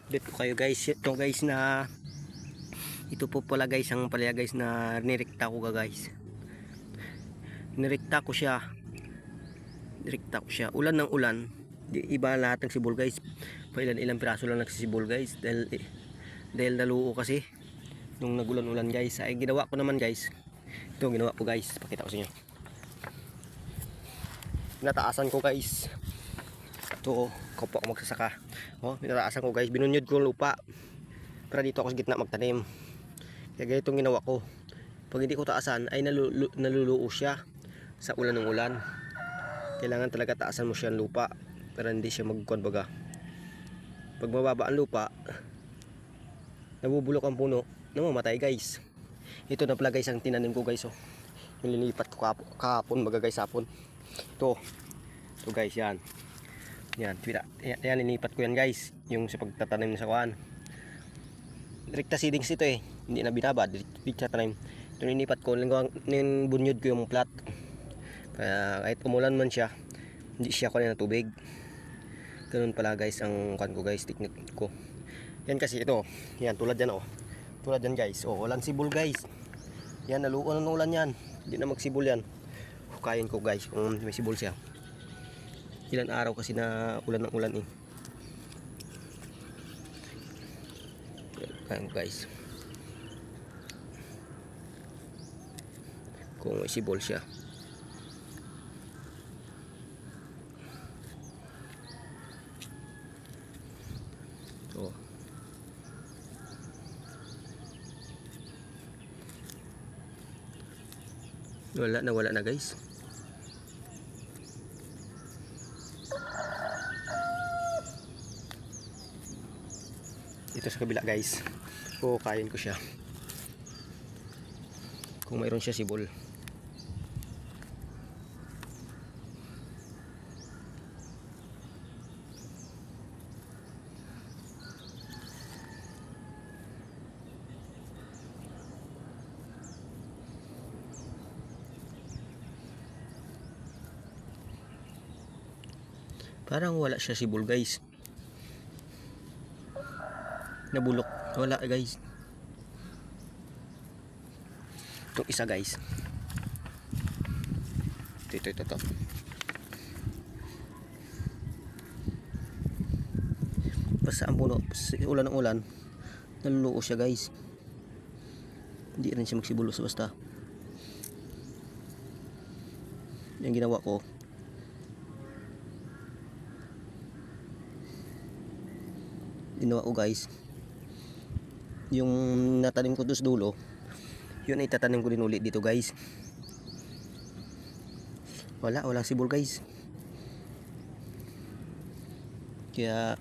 update ko kayo guys. Ito guys na ito po pala guys ang palaya guys na nirekta ko guys. Nirekta ko siya. Ulan ng ulan. Iba lahat ng sibol guys. Ilang piraso lang nagsisibol guys dahil naluo kasi nung nagulan-ulan guys. Ay ginawa ko naman guys. Ito ginawa ko guys. Pakita ko sa inyo. Nataasan ko guys. Ito, kapwa ako magsasaka. Pinataasan ko guys, binunyod ko yung lupa para dito ako sa gitna magtanim. Kaya ganito ang ginawa ko. Pag hindi ko taasan ay naluluo siya sa ulan ng ulan. Kailangan talaga taasan mo siya ng lupa para hindi siya magkuhan baga. Pag mababa ang lupa, nabubulok ang puno, namamatay guys. Ito na pala guys ang tinanim ko guys. Yung linipat ko kahapon baga guys hapon. Ito guys yan. Yan, linipat ko yan guys. Yung sa pagtatanim sa kuhan. Direkta seedings ito hindi na binaba, direkta tanim. Ito linipat ko, bunyod ko yung plat. Kaya kahit umulan man siya, hindi siya kuha ng tubig. Ganun pala guys ang kuhan ko guys, technique ko. Yan kasi ito, yan tulad yan tulad yan guys, walang sibol guys. Yan, naluo ng ulan yan. Hindi na magsibol yan. Hukayin ko guys kung may sibol siya. Ilan araw kasi na ulan ng ulan Ayan guys. Kung may sibol siya. So, wala na guys. Ito sa kabila guys, kain ko siya kung mayroon siya sibol. Parang wala siya sibol guys. Nabulok, wala guys. Itong isa guys, ito basta ang puno, ulan ng ulan naluluo siya guys. Hindi rin siya magsibulos basta. Yung ginawa ko, guys, yung natanim ko doon sa dulo, yun ay tatanim ko din ulit dito guys. Walang sibol guys. Kaya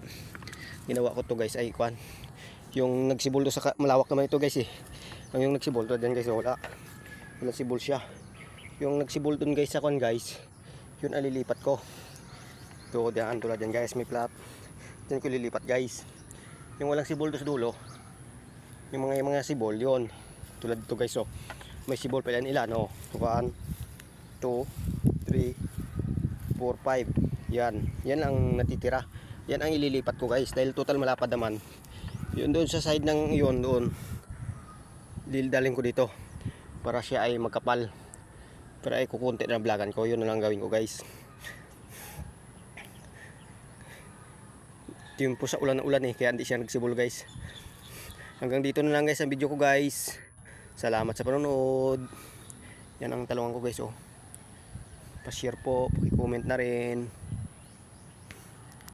ginawa ko to guys ay kwan, yung nagsibol doon sa malawak naman ito guys yung nagsibol doon dyan guys, walang sibol siya. Yung nagsibol doon guys sa kwan guys, yun alilipat ko. Ito diyan tulad dyan guys, may plat dyan ko lilipat guys. Yung walang sibol doon sa dulo, yung mga sibol yon tulad dito guys. May sibol pa yan ilan 1, 2, 3, 4, 5. Yan ang natitira. Yan ang ililipat ko guys dahil total malapad naman. Yun doon sa side ng yun doon, dildalin ko dito para siya ay magkapal, para ay kukunti na vlogan ko. Yun na lang gawin ko guys. Yun po sa ulan kaya hindi siya nagsibol guys. Hanggang dito na lang guys ang video ko guys. Salamat sa panonood. Yan ang talungan ko guys. Pa-share po, paki-comment na rin.